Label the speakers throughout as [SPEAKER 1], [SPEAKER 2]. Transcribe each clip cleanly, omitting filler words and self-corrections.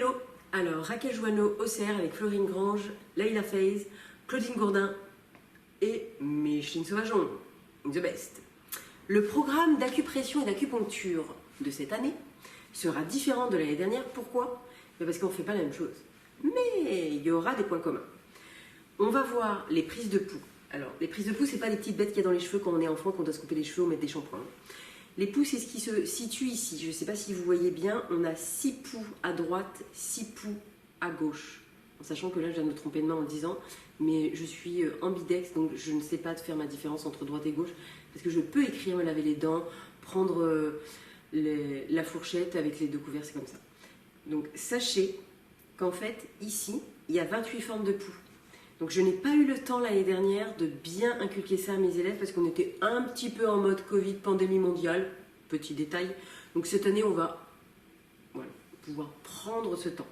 [SPEAKER 1] hello. Alors, Raquel Joanneau, Auxerre, avec Florine Grange, Leïla Faiz, Claudine Gourdin et Micheline Sauvageon, the best. Le programme d'acupression et d'acupuncture de cette année sera différent de l'année dernière. Pourquoi? Parce qu'on ne fait pas la même chose. Mais il y aura des points communs. On va voir les prises de pouls. Alors, les prises de pouls, ce n'est pas des petites bêtes qu'il y a dans les cheveux quand on est enfant, qu'on doit se couper les cheveux ou mettre des shampoings. Les poux, c'est ce qui se situe ici. Je ne sais pas si vous voyez bien, on a 6 poux à droite, 6 poux à gauche. En sachant que là, je viens de me tromper de main en le disant, mais je suis ambidex, donc je ne sais pas de faire ma différence entre droite et gauche, parce que je peux écrire, me laver les dents, prendre la fourchette avec les deux couverts, c'est comme ça. Donc, sachez qu'en fait, ici, il y a 28 formes de poux. Donc je n'ai pas eu le temps l'année dernière de bien inculquer ça à mes élèves parce qu'on était un petit peu en mode Covid, pandémie mondiale, petit détail. Donc cette année, on va pouvoir prendre ce temps.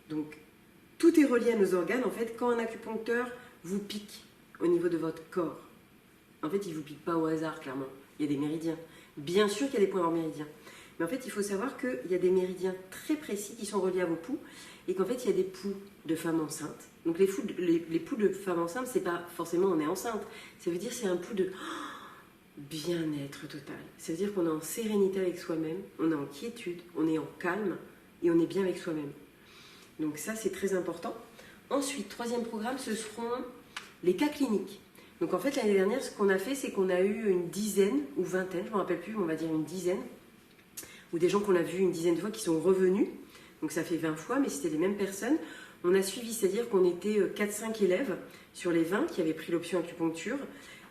[SPEAKER 1] Donc tout est relié à nos organes. En fait, quand un acupuncteur vous pique au niveau de votre corps, en fait, il ne vous pique pas au hasard, clairement. Il y a des méridiens. Bien sûr qu'il y a des points hors méridiens. Mais en fait, il faut savoir qu'il y a des méridiens très précis qui sont reliés à vos poux et qu'en fait, il y a des poux de femmes enceintes. Donc les poux de femmes enceintes, c'est pas forcément on est enceinte. Ça veut dire c'est un poux de bien-être total. Ça veut dire qu'on est en sérénité avec soi-même, on est en quiétude, on est en calme et on est bien avec soi-même. Donc ça, c'est très important. Ensuite, troisième programme, ce seront les cas cliniques. Donc en fait, l'année dernière, ce qu'on a fait, c'est qu'on a eu une dizaine ou vingtaine, je ne me rappelle plus, mais on va dire une dizaine, ou des gens qu'on a vus une dizaine de fois qui sont revenus. Donc ça fait 20 fois, mais c'était les mêmes personnes. On a suivi, c'est-à-dire qu'on était 4-5 élèves sur les 20 qui avaient pris l'option acupuncture.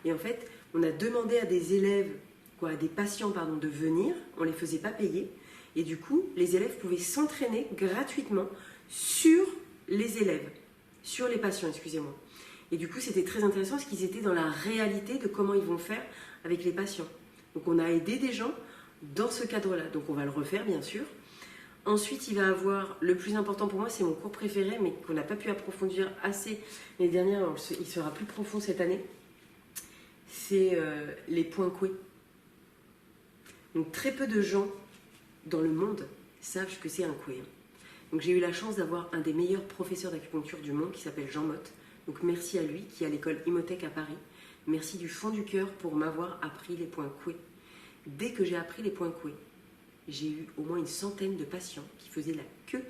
[SPEAKER 1] Et en fait, on a demandé à des élèves, à des patients, pardon, de venir. On ne les faisait pas payer. Et du coup, les élèves pouvaient s'entraîner gratuitement sur les élèves, sur les patients, excusez-moi. Et du coup, c'était très intéressant parce qu'ils étaient dans la réalité de comment ils vont faire avec les patients. Donc, on a aidé des gens dans ce cadre-là. Donc, on va le refaire, bien sûr. Ensuite, il va avoir, le plus important pour moi, c'est mon cours préféré, mais qu'on n'a pas pu approfondir assez l'année dernière, alors il sera plus profond cette année, c'est les points coués. Donc très peu de gens dans le monde savent ce que c'est un coué. Donc j'ai eu la chance d'avoir un des meilleurs professeurs d'acupuncture du monde qui s'appelle Jean Motte. Donc merci à lui, qui est à l'école Imhotech à Paris. Merci du fond du cœur pour m'avoir appris les points coués. Dès que j'ai appris les points coués, j'ai eu au moins une centaine de patients qui faisaient la queue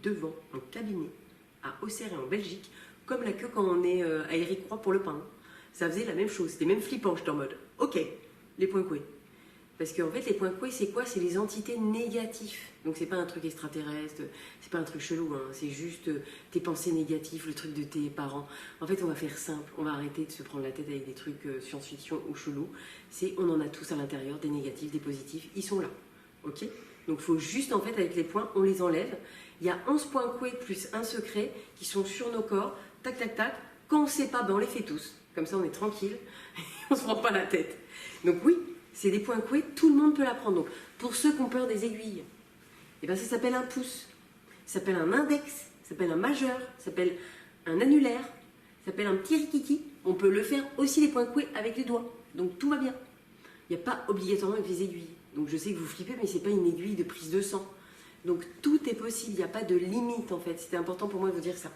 [SPEAKER 1] devant mon cabinet à Auxerre et en Belgique, comme la queue quand on est à Héricourt pour le pain. Ça faisait la même chose, c'était même flippant, j'étais en mode « Ok, les points coués ». Parce qu'en fait, les points coués, c'est quoi? C'est les entités négatives. Donc c'est pas un truc extraterrestre, c'est pas un truc chelou, hein. C'est juste tes pensées négatives, le truc de tes parents. En fait, on va faire simple, on va arrêter de se prendre la tête avec des trucs science-fiction ou chelou. On en a tous à l'intérieur, des négatifs, des positifs, ils sont là. Ok, donc il faut juste, en fait, avec les points, on les enlève. Il y a 11 points coués plus un secret qui sont sur nos corps. Tac, tac, tac. Quand on ne sait pas, ben on les fait tous. Comme ça, on est tranquille. On ne se prend pas la tête. Donc oui, c'est des points coués. Tout le monde peut l'apprendre. Donc pour ceux qui ont peur des aiguilles, eh ben, ça s'appelle un pouce. Ça s'appelle un index. Ça s'appelle un majeur. Ça s'appelle un annulaire. Ça s'appelle un petit rikiki. On peut le faire aussi, les points coués, avec les doigts. Donc tout va bien. Il n'y a pas obligatoirement avec les aiguilles. Donc je sais que vous flippez, mais ce n'est pas une aiguille de prise de sang. Donc tout est possible, il n'y a pas de limite en fait. C'était important pour moi de vous dire ça.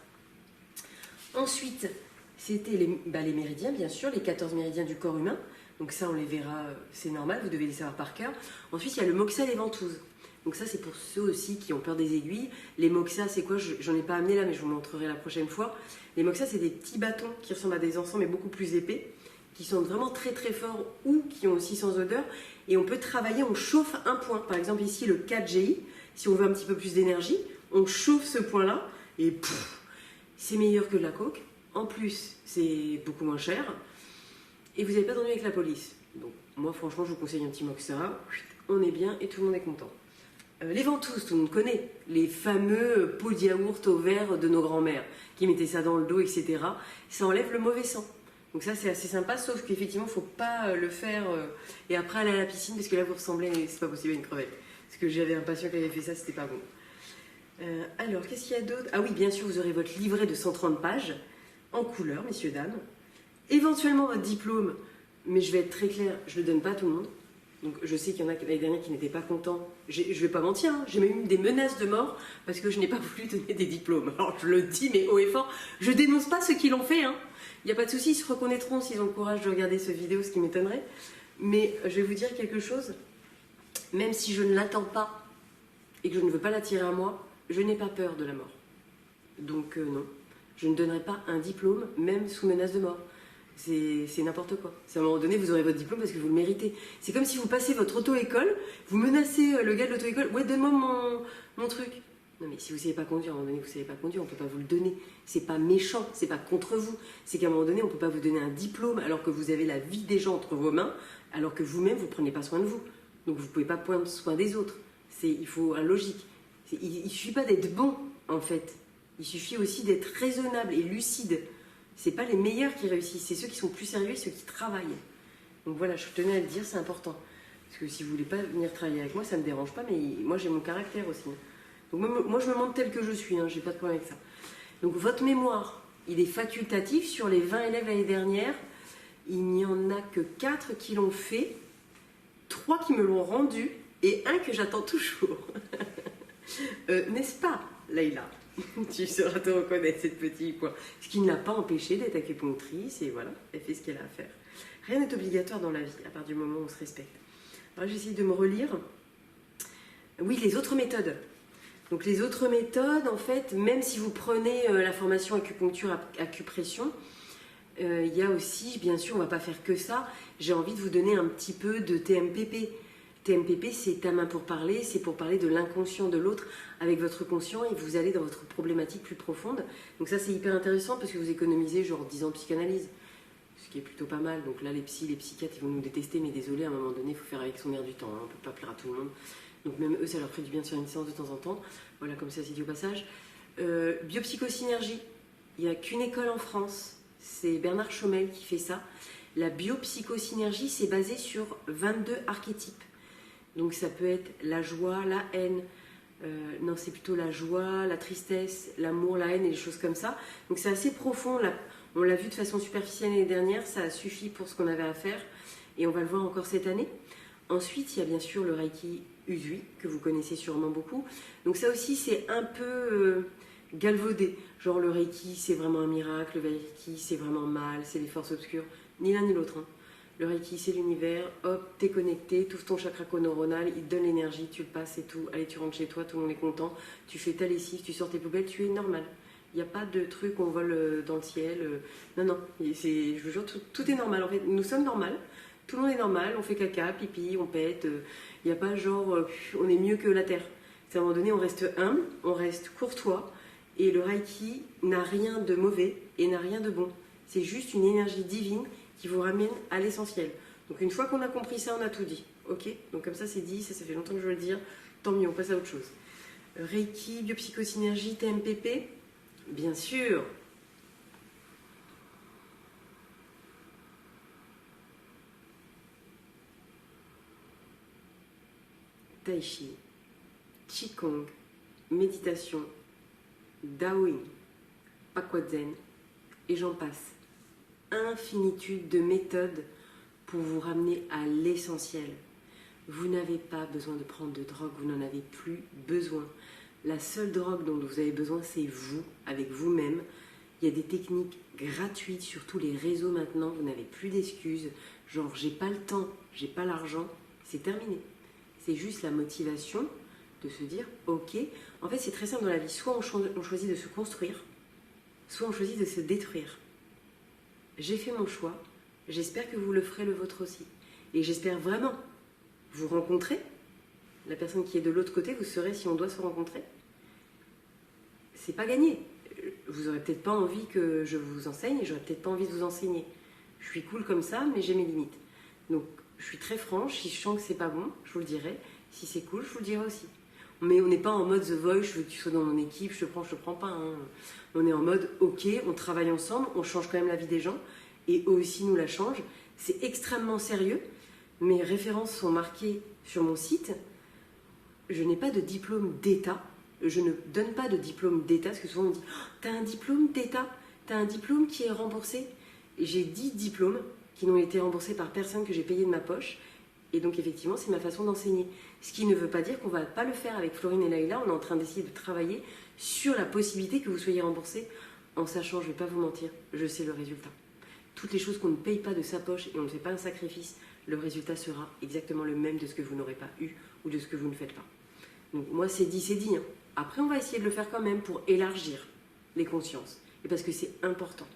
[SPEAKER 1] Ensuite, c'était les méridiens, bien sûr, les 14 méridiens du corps humain. Donc ça, on les verra, c'est normal, vous devez les savoir par cœur. Ensuite, il y a le moxa et les ventouses. Donc ça, c'est pour ceux aussi qui ont peur des aiguilles. Les moxas, c'est quoi? J'en ai pas amené là, mais je vous montrerai la prochaine fois. Les moxas, c'est des petits bâtons qui ressemblent à des encens, mais beaucoup plus épais, qui sont vraiment très très forts ou qui ont aussi sans odeur. Et on peut travailler, on chauffe un point. Par exemple ici le 4GI, si on veut un petit peu plus d'énergie, on chauffe ce point-là et c'est meilleur que de la coke. En plus, c'est beaucoup moins cher et vous n'avez pas d'ennui avec la police. Donc moi franchement, je vous conseille un petit moxa, on est bien et tout le monde est content. Les ventouses, tout le monde connaît, les fameux pots de yaourt au verre de nos grands-mères qui mettaient ça dans le dos, etc. Ça enlève le mauvais sang. Donc ça, c'est assez sympa, sauf qu'effectivement, il ne faut pas le faire et après aller à la piscine, parce que là, vous ressemblez, c'est pas possible, à une crevette. Parce que j'avais un patient qui avait fait ça, c'était pas bon. Alors, qu'est-ce qu'il y a d'autre? Ah oui, bien sûr, vous aurez votre livret de 130 pages, en couleur, messieurs, dames. Éventuellement, votre diplôme, mais je vais être très claire, je ne le donne pas à tout le monde. Donc je sais qu'il y en a l'année dernière qui n'étaient pas contents. Je ne vais pas mentir, hein, j'ai même eu des menaces de mort parce que je n'ai pas voulu donner des diplômes. Alors je le dis, mais haut et fort, je dénonce pas ceux qui l'ont fait. Hein. Il n'y a pas de souci, ils se reconnaîtront s'ils ont le courage de regarder cette vidéo, ce qui m'étonnerait. Mais je vais vous dire quelque chose, même si je ne l'attends pas et que je ne veux pas l'attirer à moi, je n'ai pas peur de la mort. Donc non, je ne donnerai pas un diplôme, même sous menace de mort. C'est n'importe quoi. C'est à un moment donné, vous aurez votre diplôme parce que vous le méritez. C'est comme si vous passez votre auto-école, vous menacez le gars de l'auto-école. Ouais, donne-moi mon truc. Non, mais si vous ne savez pas conduire, à un moment donné, vous ne savez pas conduire, on ne peut pas vous le donner. C'est pas méchant, c'est pas contre vous. C'est qu'à un moment donné, on ne peut pas vous donner un diplôme alors que vous avez la vie des gens entre vos mains, alors que vous-même, vous ne prenez pas soin de vous. Donc vous ne pouvez pas prendre soin des autres. Il faut un logique. Il ne suffit pas d'être bon, en fait. Il suffit aussi d'être raisonnable et lucide. C'est pas les meilleurs qui réussissent, c'est ceux qui sont plus sérieux et ceux qui travaillent. Donc voilà, je tenais à le dire, c'est important. Parce que si vous voulez pas venir travailler avec moi, ça me dérange pas, mais moi j'ai mon caractère aussi. Donc moi je me montre tel que je suis, hein, j'ai pas de problème avec ça. Donc votre mémoire, il est facultatif. Sur les 20 élèves l'année dernière, il n'y en a que 4 qui l'ont fait, 3 qui me l'ont rendu et 1 que j'attends toujours. N'est-ce pas, Leïla? Tu sauras te reconnaître, cette petite point. Ce qui ne l'a pas empêché d'être acupunctrice, et voilà, elle fait ce qu'elle a à faire. Rien n'est obligatoire dans la vie, à partir du moment où on se respecte. Alors j'essaie de me relire. Oui, les autres méthodes. Donc les autres méthodes, en fait, même si vous prenez la formation acupuncture, acupression, il y a aussi, bien sûr, on ne va pas faire que ça, j'ai envie de vous donner un petit peu de TMPP. TMPP, c'est ta main pour parler, c'est pour parler de l'inconscient de l'autre avec votre conscient et vous allez dans votre problématique plus profonde. Donc ça, c'est hyper intéressant parce que vous économisez genre 10 ans de psychanalyse, ce qui est plutôt pas mal. Donc là, les psychiatres, ils vont nous détester, mais désolé, à un moment donné, il faut faire avec son air du temps, hein, on ne peut pas plaire à tout le monde. Donc même eux, ça leur ferait du bien de faire une séance de temps en temps. Voilà, comme ça, c'est dit au passage. Biopsychosynergie, il n'y a qu'une école en France, c'est Bernard Chomel qui fait ça. La biopsychosynergie, c'est basé sur 22 archétypes. Donc ça peut être la joie, la haine, non c'est plutôt la joie, la tristesse, l'amour, la haine et des choses comme ça. Donc c'est assez profond, on l'a vu de façon superficielle l'année dernière, ça a suffi pour ce qu'on avait à faire et on va le voir encore cette année. Ensuite il y a bien sûr le Reiki Usui que vous connaissez sûrement beaucoup. Donc ça aussi c'est un peu galvaudé, genre le Reiki c'est vraiment un miracle, le Reiki c'est vraiment mal, c'est les forces obscures, ni l'un ni l'autre. Hein. Le Reiki, c'est l'univers, hop, t'es connecté, tu ouvres ton chakra neuronal, il te donne l'énergie, tu le passes et tout. Allez, tu rentres chez toi, tout le monde est content. Tu fais ta lessive, tu sors tes poubelles, tu es normal. Il n'y a pas de truc, on vole dans le ciel. Non, non, je vous jure, tout est normal. En fait, nous sommes normales, tout le monde est normal, on fait caca, pipi, on pète. Il n'y a pas genre, on est mieux que la Terre. C'est à un moment donné, on reste humble, on reste courtois. Et le Reiki n'a rien de mauvais et n'a rien de bon. C'est juste une énergie divine qui vous ramène à l'essentiel. Donc une fois qu'on a compris ça, on a tout dit. Ok? Donc comme ça c'est dit, ça fait longtemps que je veux le dire. Tant mieux, on passe à autre chose. Reiki, biopsychosynergie, TMPP, bien sûr. Tai Chi, Qigong, méditation, Daoyin, Pakuan, et j'en passe. Infinitude de méthodes pour vous ramener à l'essentiel. Vous n'avez pas besoin de prendre de drogue, vous n'en avez plus besoin. La seule drogue dont vous avez besoin, c'est vous, avec vous-même. Il y a des techniques gratuites sur tous les réseaux maintenant, vous n'avez plus d'excuses. Genre, j'ai pas le temps, j'ai pas l'argent, c'est terminé. C'est juste la motivation de se dire, ok, en fait c'est très simple dans la vie, soit on choisit de se construire, soit on choisit de se détruire. J'ai fait mon choix, j'espère que vous le ferez le vôtre aussi. Et j'espère vraiment vous rencontrer, la personne qui est de l'autre côté, vous saurez si on doit se rencontrer. C'est pas gagné. Vous aurez peut-être pas envie que je vous enseigne, et j'aurais peut-être pas envie de vous enseigner. Je suis cool comme ça, mais j'ai mes limites. Donc je suis très franche, si je sens que c'est pas bon, je vous le dirai. Si c'est cool, je vous le dirai aussi. Mais on n'est pas en mode The Voice, je veux que tu sois dans mon équipe, je te prends pas. Hein. On est en mode, ok, on travaille ensemble, on change quand même la vie des gens, et eux aussi nous la changent. C'est extrêmement sérieux. Mes références sont marquées sur mon site. Je n'ai pas de diplôme d'État. Je ne donne pas de diplôme d'État, parce que souvent on me dit, oh, t'as un diplôme d'État, t'as un diplôme qui est remboursé. Et j'ai 10 diplômes qui n'ont été remboursés par personne que j'ai payé de ma poche. Et donc effectivement, c'est ma façon d'enseigner. Ce qui ne veut pas dire qu'on ne va pas le faire avec Florine et Laïla. On est en train d'essayer de travailler sur la possibilité que vous soyez remboursés, en sachant, je ne vais pas vous mentir, je sais le résultat. Toutes les choses qu'on ne paye pas de sa poche et on ne fait pas un sacrifice, le résultat sera exactement le même de ce que vous n'aurez pas eu ou de ce que vous ne faites pas. Donc moi, c'est dit. Hein. Après, on va essayer de le faire quand même pour élargir les consciences. Et parce que c'est important.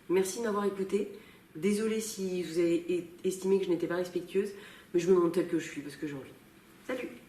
[SPEAKER 1] Merci de m'avoir écouté. Désolée si vous avez estimé que je n'étais pas respectueuse, mais je me montre telle que je suis parce que j'ai envie. Salut!